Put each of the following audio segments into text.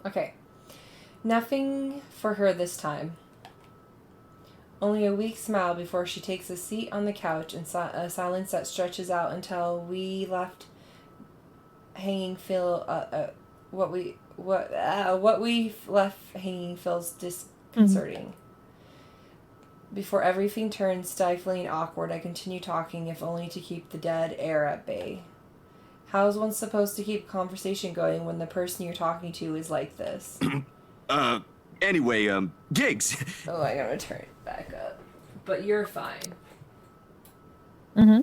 Okay. Nothing for her this time. Only a weak smile before she takes a seat on the couch in a silence that stretches out until we left hanging what we left hanging feels disconcerting. Before everything turns stifling and awkward, I continue talking, if only to keep the dead air at bay. How is one supposed to keep a conversation going when the person you're talking to is like this? Anyway, Gigs. Oh, I gotta turn it back up. But you're fine. Mm-hmm.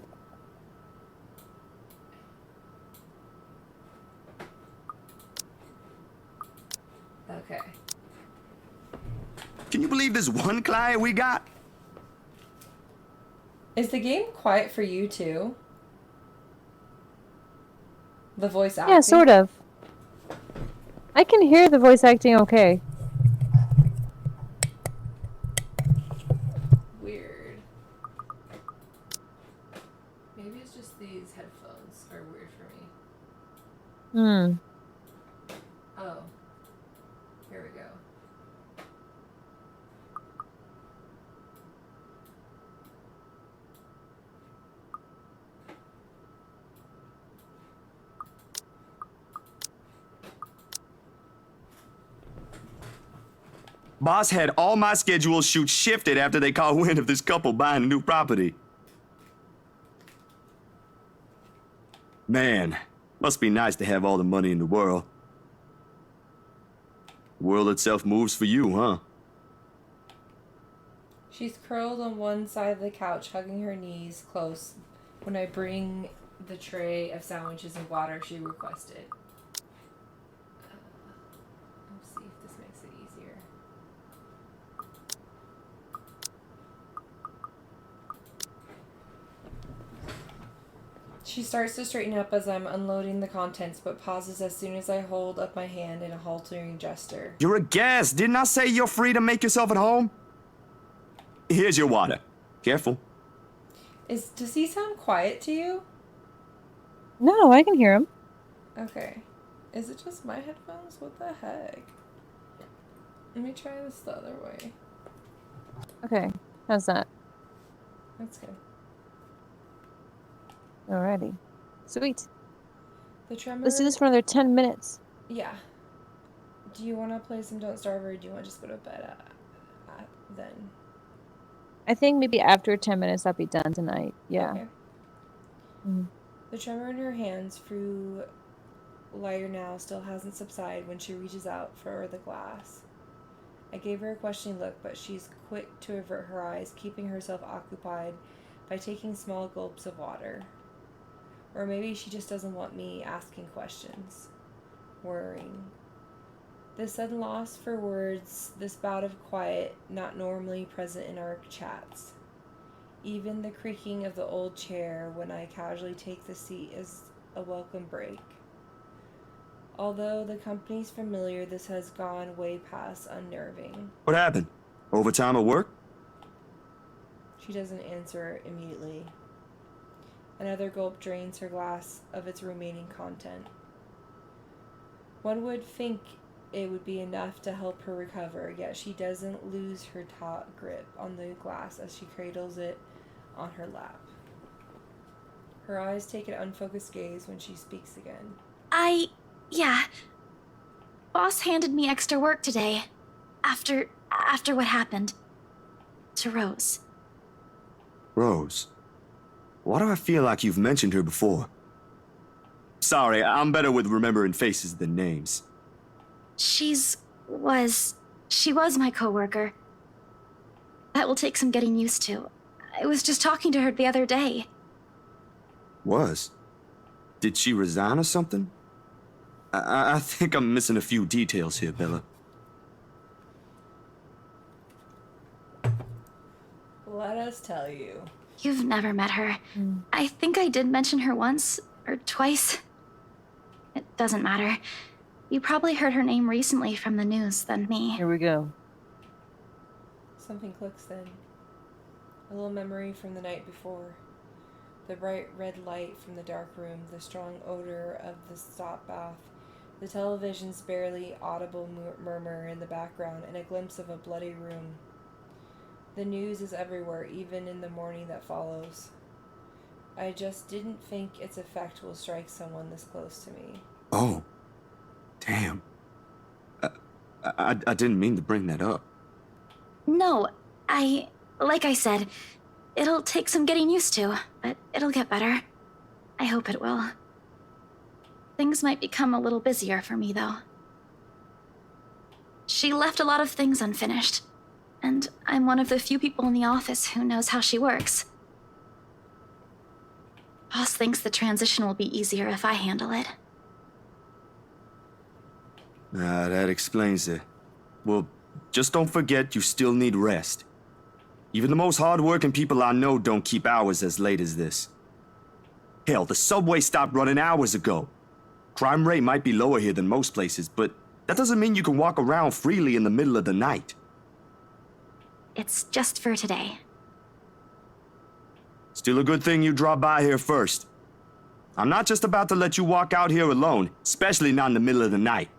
Okay. Can you believe this one client we got? Is the game quiet for you too? The voice acting? Yeah, sort of. I can hear the voice acting okay. Weird. Maybe it's just these headphones are weird for me. Oh. Here we go. Boss had all my schedule shoots shifted after they caught wind of this couple buying a new property. Man, must be nice to have all the money in the world. The world itself moves for you, huh? She's curled on one side of the couch, hugging her knees close when I bring the tray of sandwiches and water she requested. Let's see if this makes it easier. She starts to straighten up as I'm unloading the contents, but pauses as soon as I hold up my hand in a halting gesture. You're a guest. Didn't I say you're free to make yourself at home? Here's your water. Careful. Does he sound quiet to you? No, I can hear him. Okay. Is it just my headphones? What the heck? Let me try this the other way. Okay, how's that? That's good. Alrighty. Sweet. The tremor... Let's do this for another 10 minutes. Yeah. Do you want to play some Don't Starve, or do you want to just go to bed then? I think maybe after 10 minutes I'll be done tonight. Yeah. Okay. The tremor in her hands, through lighter now, still hasn't subsided when she reaches out for the glass. I gave her a questioning look, but she's quick to avert her eyes, keeping herself occupied by taking small gulps of water. Or maybe she just doesn't want me asking questions. Worrying. This sudden loss for words, this bout of quiet, not normally present in our chats. Even the creaking of the old chair when I casually take the seat is a welcome break. Although the company's familiar, this has gone way past unnerving. What happened? Overtime at work? She doesn't answer immediately. Another gulp drains her glass of its remaining content. One would think it would be enough to help her recover, yet she doesn't lose her taut grip on the glass as she cradles it on her lap. Her eyes take an unfocused gaze when she speaks again. Yeah. Boss handed me extra work today. After what happened. To Rose. Rose. Why do I feel like you've mentioned her before? Sorry, I'm better with remembering faces than names. She was my coworker. That will take some getting used to. I was just talking to her the other day. Was? Did she resign or something? I think I'm missing a few details here, Bella. Let us tell you. You've never met her. I think I did mention her once or twice. It doesn't matter. You probably heard her name recently from the news than me. Here we go. Something clicks then. A little memory from the night before. The bright red light from the dark room, the strong odor of the stop bath The television's barely audible murmur in the background and a glimpse of a bloody room. The news is everywhere, even in the morning that follows. I just didn't think its effect will strike someone this close to me. Oh, damn. I didn't mean to bring that up. No, like I said, it'll take some getting used to, but it'll get better. I hope it will. Things might become a little busier for me, though. She left a lot of things unfinished, and I'm one of the few people in the office who knows how she works. Boss thinks the transition will be easier if I handle it. That explains it. Well, just don't forget you still need rest. Even the most hard-working people I know don't keep hours as late as this. Hell, the subway stopped running hours ago. Crime rate might be lower here than most places, but that doesn't mean you can walk around freely in the middle of the night. It's just for today. Still a good thing you dropped by here first. I'm not just about to let you walk out here alone, especially not in the middle of the night.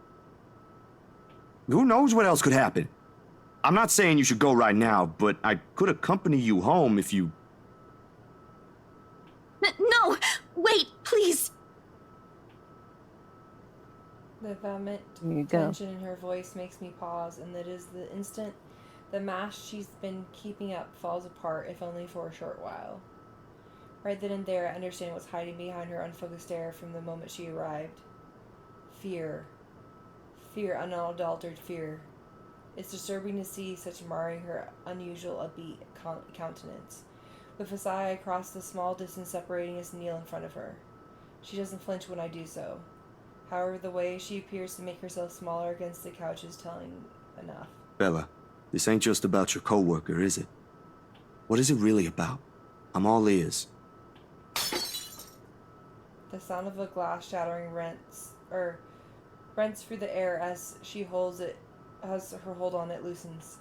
Who knows what else could happen? I'm not saying you should go right now, but I could accompany you home if you... No! Wait, please! The vehement There you go. tension in her voice makes me pause, and that is the instant the mask she's been keeping up falls apart, if only for a short while. Right then and there, I understand what's hiding behind her unfocused stare from the moment she arrived. Fear. Fear, unadulterated fear. It's disturbing to see such marring her unusual upbeat countenance. With a sigh, I cross the small distance separating us and kneel in front of her. She doesn't flinch when I do so. However, the way she appears to make herself smaller against the couch is telling enough. Bella, this ain't just about your coworker, is it? What is it really about? I'm all ears. The sound of a glass shattering rents through the air as her hold on it loosens.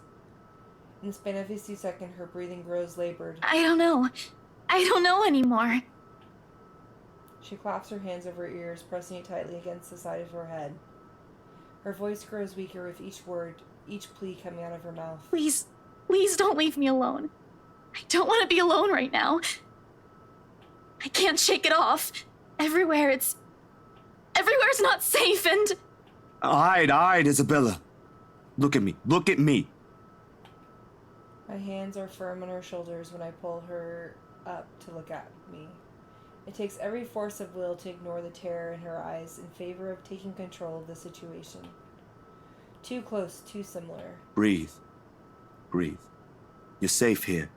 In the span of a second, her breathing grows labored. I don't know anymore. She claps her hands over her ears, pressing it tightly against the side of her head. Her voice grows weaker with each word, each plea coming out of her mouth. Please don't leave me alone. I don't want to be alone right now. I can't shake it off. Everywhere's not safe and... All right, Isabella. Look at me. My hands are firm on her shoulders when I pull her up to look at me. It takes every force of will to ignore the terror in her eyes in favor of taking control of the situation. Too close, too similar. Breathe. You're safe here.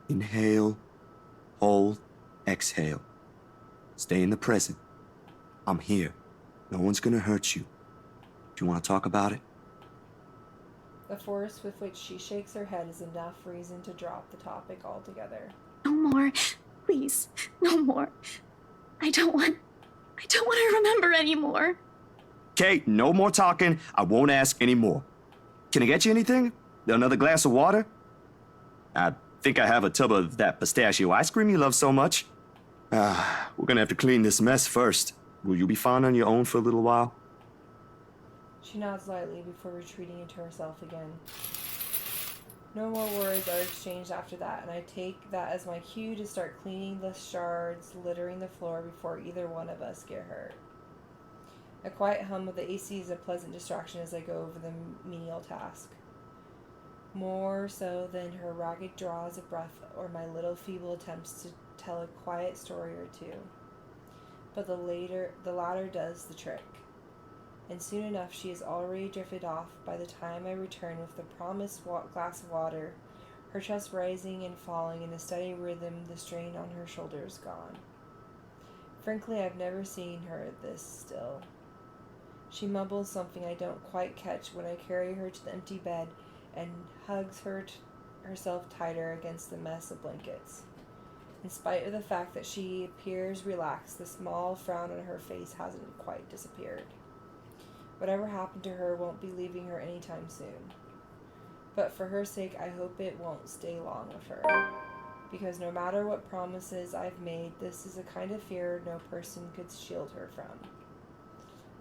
Inhale, hold, exhale. Stay in the present. I'm here. No one's gonna hurt you. Do you want to talk about it? The force with which she shakes her head is enough reason to drop the topic altogether. No more. Please, no more. I don't want to remember anymore. Kate, no more talking. I won't ask any more. Can I get you anything? Another glass of water? I think I have a tub of that pistachio ice cream you love so much. We're gonna have to clean this mess first. Will you be fine on your own for a little while? She nods lightly before retreating into herself again. No more words are exchanged after that, and I take that as my cue to start cleaning the shards littering the floor before either one of us get hurt. A quiet hum of the AC is a pleasant distraction as I go over the menial task. More so than her ragged draws of breath or my little feeble attempts to tell a quiet story or two. But the latter does the trick. And soon enough she has already drifted off by the time I return with the promised glass of water, her chest rising and falling in a steady rhythm, the strain on her shoulders gone. Frankly, I've never seen her this still. She mumbles something I don't quite catch when I carry her to the empty bed and hugs herself tighter against the mess of blankets. In spite of the fact that she appears relaxed, the small frown on her face hasn't quite disappeared. Whatever happened to her won't be leaving her anytime soon. But for her sake, I hope it won't stay long with her. Because no matter what promises I've made, this is a kind of fear no person could shield her from.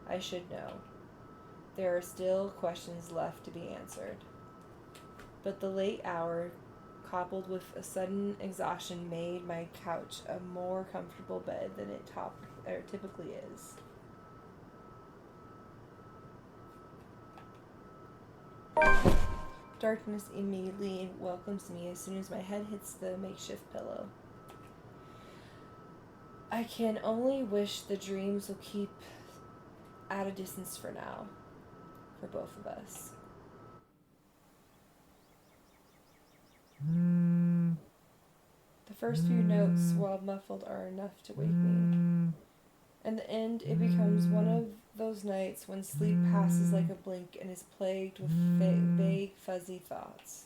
I should know. There are still questions left to be answered. But the late hour, coupled with a sudden exhaustion, made my couch a more comfortable bed than it typically is. Darkness immediately welcomes me as soon as my head hits the makeshift pillow. I can only wish the dreams will keep at a distance for now, for both of us. The first few notes, while muffled, are enough to wake me. In the end, it becomes one of those nights when sleep passes like a blink and is plagued with vague, fuzzy thoughts.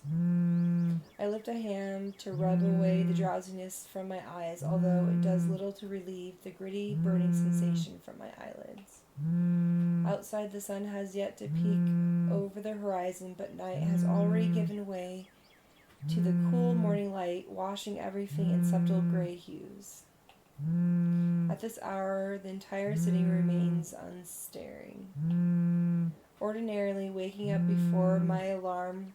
I lift a hand to rub away the drowsiness from my eyes, although it does little to relieve the gritty, burning sensation from my eyelids. Outside, the sun has yet to peek over the horizon, but night has already given way to the cool morning light, washing everything in subtle gray hues. At this hour, the entire city remains unstirring. Ordinarily, waking up before my own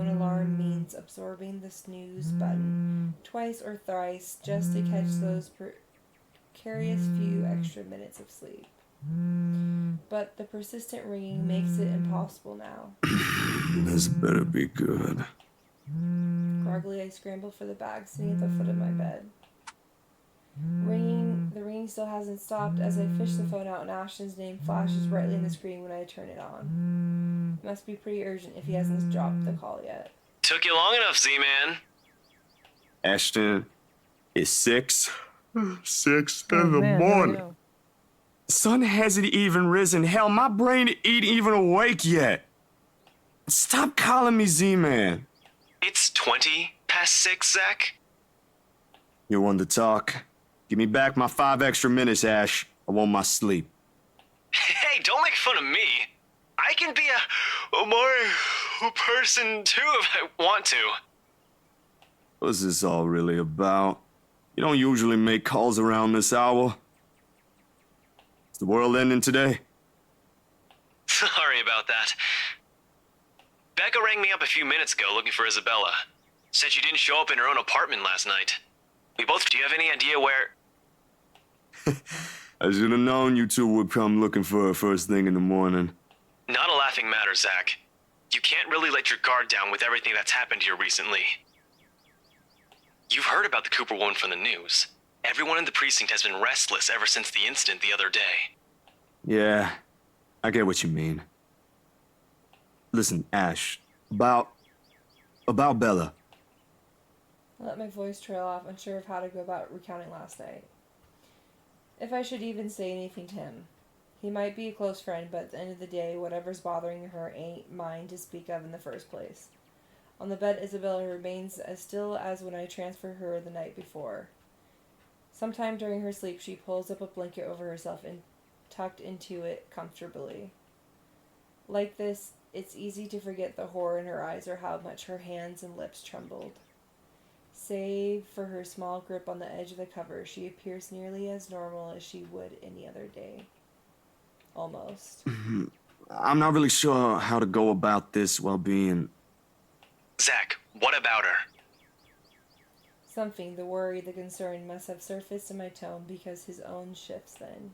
alarm, means absorbing the snooze button twice or thrice just to catch those precarious few extra minutes of sleep. But the persistent ringing makes it impossible now. This better be good. Groggily, I scramble for the bag sitting at the foot of my bed. The ringing still hasn't stopped as I fish the phone out and Ashton's name flashes brightly on the screen when I turn it on. It must be pretty urgent if he hasn't dropped the call yet. Took you long enough, Z-Man. Ashton, it's 6 in Oh, the man, morning. no. Sun hasn't even risen. Hell, my brain ain't even awake yet. Stop calling me Z-Man. It's 20 past 6, Zach. You want to talk? Give me back my 5 extra minutes, Ash. I want my sleep. Hey, don't make fun of me. I can be a more person too if I want to. What's this all really about? You don't usually make calls around this hour. Is the world ending today? Sorry about that. Becca rang me up a few minutes ago looking for Isabella. Said she didn't show up in her own apartment last night. Do you have any idea where... I should have known you two would come looking for her first thing in the morning. Not a laughing matter, Zach. You can't really let your guard down with everything that's happened here recently. You've heard about the Cooper woman from the news. Everyone in the precinct has been restless ever since the incident the other day. Yeah, I get what you mean. Listen, Ash, about Bella. I let my voice trail off, unsure of how to go about recounting last night. If I should even say anything to him. He might be a close friend, but at the end of the day, whatever's bothering her ain't mine to speak of in the first place. On the bed, Isabella remains as still as when I transferred her the night before. Sometime during her sleep, she pulls up a blanket over herself and tucked into it comfortably. Like this, it's easy to forget the horror in her eyes or how much her hands and lips trembled. Save for her small grip on the edge of the cover, she appears nearly as normal as she would any other day. Almost. I'm not really sure how to go about this while being... Zach, what about her? Something, the worry, the concern, must have surfaced in my tone because his own shifts then.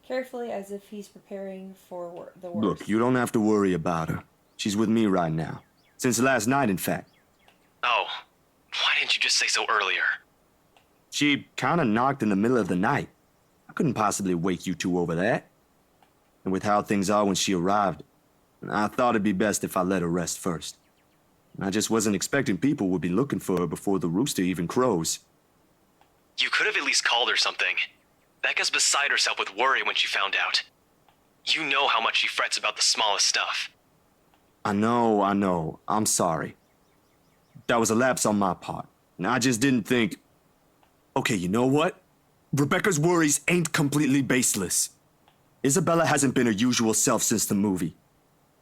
Carefully, as if he's preparing for the worst. Look, you don't have to worry about her. She's with me right now. Since last night, in fact. Oh, why didn't you just say so earlier? She kind of knocked in the middle of the night. I couldn't possibly wake you two over that. And with how things are when she arrived, I thought it'd be best if I let her rest first. I just wasn't expecting people would be looking for her before the rooster even crows. You could have at least called her something. Becca's beside herself with worry when she found out. You know how much she frets about the smallest stuff. I know. I'm sorry. That was a lapse on my part. And I just didn't think... Okay, you know what? Rebecca's worries ain't completely baseless. Isabella hasn't been her usual self since the movie.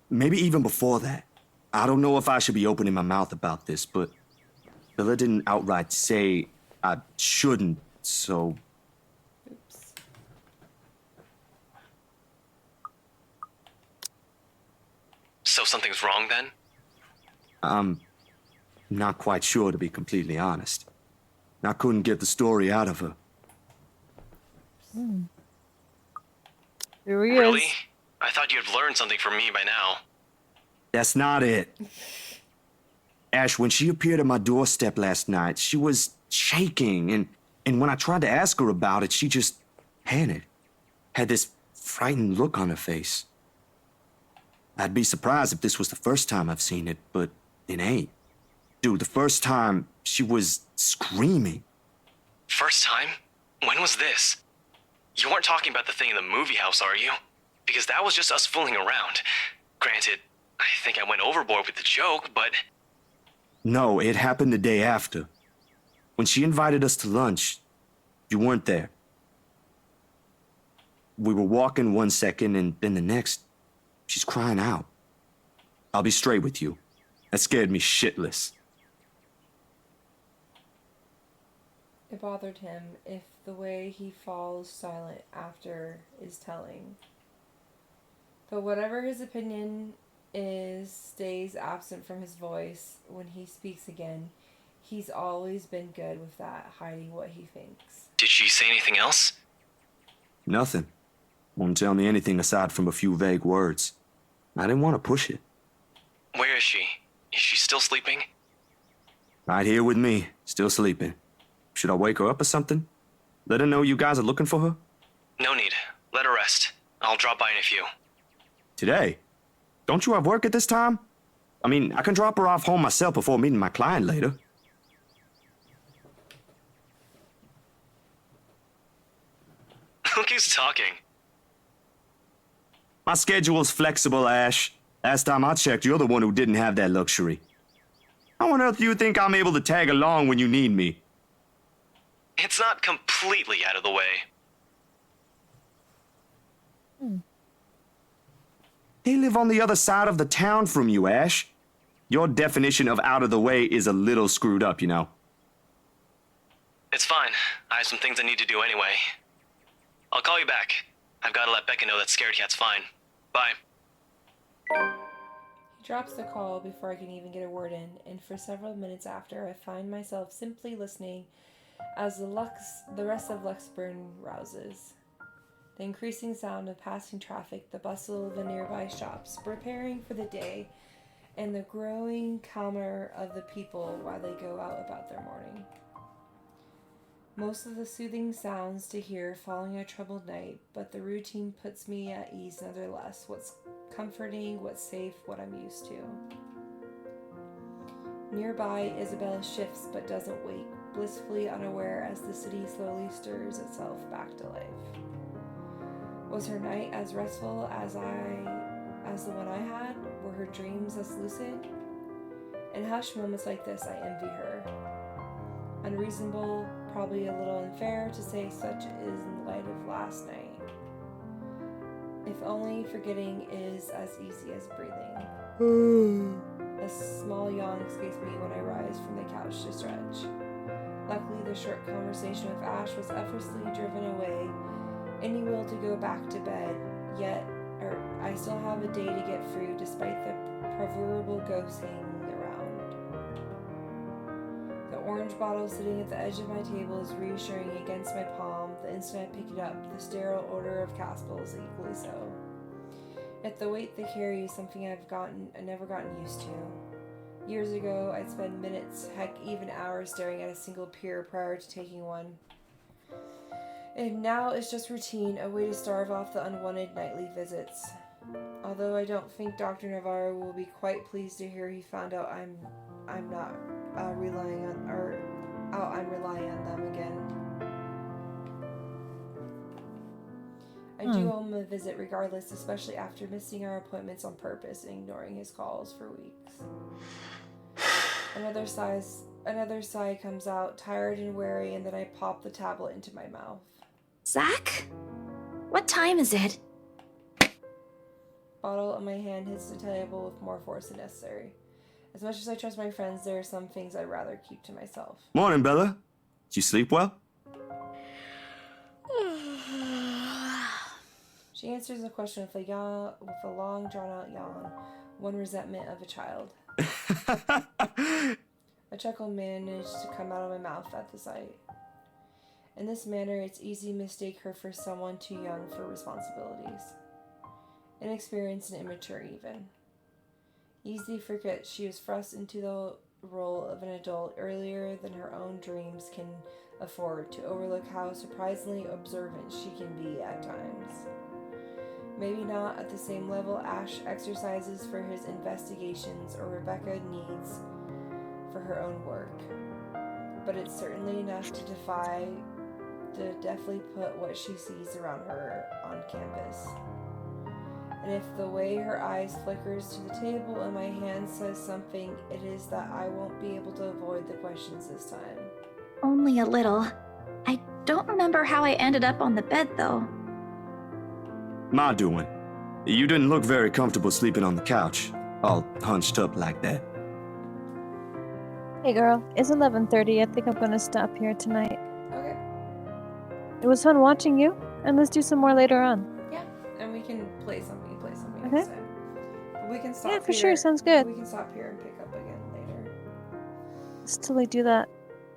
Maybe even before that. I don't know if I should be opening my mouth about this, but Bella didn't outright say I shouldn't, so... Oops. So something's wrong then? I'm not quite sure, to be completely honest. I couldn't get the story out of her. Here he Really? is. I thought you'd learned something from me by now. That's not it. Ash, when she appeared at my doorstep last night, she was shaking, and when I tried to ask her about it, she just panicked. Had this frightened look on her face. I'd be surprised if this was the first time I've seen it, but it ain't. Dude, the first time, she was screaming. First time? When was this? You weren't talking about the thing in the movie house, are you? Because that was just us fooling around. Granted, I think I went overboard with the joke, but... No, it happened the day after. When she invited us to lunch, you weren't there. We were walking 1 second, and then the next, she's crying out. I'll be straight with you. That scared me shitless. It bothered him if the way he falls silent after is telling. But whatever his opinion is stays absent from his voice when he speaks again. He's always been good with that, hiding what he thinks. Did she say anything else? Nothing. Won't tell me anything aside from a few vague words. I didn't want to push it. Where is she? Is she still sleeping? Right here with me, still sleeping. Should I wake her up or something? Let her know you guys are looking for her? No need. Let her rest. I'll drop by in a few. Today? Don't you have work at this time? I mean, I can drop her off home myself before meeting my client later. Look who's talking. My schedule's flexible, Ash. Last time I checked, you're the one who didn't have that luxury. How on earth do you think I'm able to tag along when you need me? It's not completely out of the way. They live on the other side of the town from you, Ash. Your definition of out of the way is a little screwed up, you know. It's fine. I have some things I need to do anyway. I'll call you back. I've got to let Becca know that Scared Cat's fine. Bye. He drops the call before I can even get a word in, and for several minutes after, I find myself simply listening as the rest of Luxburn rouses. The increasing sound of passing traffic, the bustle of the nearby shops, preparing for the day, and the growing clamor of the people while they go out about their morning. Most of the soothing sounds to hear following a troubled night, but the routine puts me at ease nonetheless. What's comforting, what's safe, what I'm used to. Nearby, Isabella shifts but doesn't wake, blissfully unaware as the city slowly stirs itself back to life. Was her night as restful as the one I had? Were her dreams as lucid? In hushed moments like this, I envy her. Unreasonable, probably a little unfair to say such is in light of last night. If only forgetting is as easy as breathing. A small yawn escapes me when I rise from the couch to stretch. Luckily, the short conversation with Ash was effortlessly driven away. Any will to go back to bed, yet I still have a day to get through despite the proverbial ghosts hanging around. The orange bottle sitting at the edge of my table is reassuring against my palm the instant I pick it up, the sterile odor of Caspel is equally so. Yet the weight they carry is something I've never gotten used to. Years ago, I'd spend minutes, heck even hours staring at a single pier prior to taking one. And now it's just routine, a way to starve off the unwanted nightly visits. Although I don't think Dr. Navarro will be quite pleased to hear he found out I'm relying on them again. I do owe him a visit regardless, especially after missing our appointments on purpose and ignoring his calls for weeks. Another sigh comes out, tired and weary, and then I pop the tablet into my mouth. Zach? What time is it? Bottle on my hand hits the table with more force than necessary. As much as I trust my friends, there are some things I'd rather keep to myself. Morning, Bella. Did you sleep well? She She answers the question with a long, drawn-out yawn, one resentment of a child. A chuckle managed to come out of my mouth at the sight. In this manner, it's easy to mistake her for someone too young for responsibilities. Inexperienced and immature, even. Easy to forget she was thrust into the role of an adult earlier than her own dreams can afford, to overlook how surprisingly observant she can be at times. Maybe not at the same level Ash exercises for his investigations or Rebecca needs for her own work, but it's certainly enough to definitely put what she sees around her on canvas. And if the way her eyes flickers to the table and my hand says something, it is that I won't be able to avoid the questions this time. Only a little. I don't remember how I ended up on the bed, though. My doing. You didn't look very comfortable sleeping on the couch, all hunched up like that. Hey girl, it's 11:30. I think I'm gonna stop here tonight. Okay. It was fun watching you, and let's do some more later on. Yeah, and we can play something Okay. next time. But we can stop Yeah, for here. sure. Sounds good. We can stop here and pick up again later. Let's totally do that.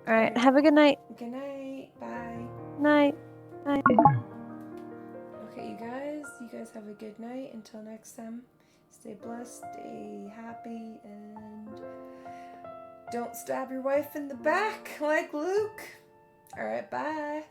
Alright, Okay. have a good night. Good night. Bye. Night. Bye. Okay, you guys have a good night. Until next time, stay blessed, stay happy, and don't stab your wife in the back like Luke. Alright, bye.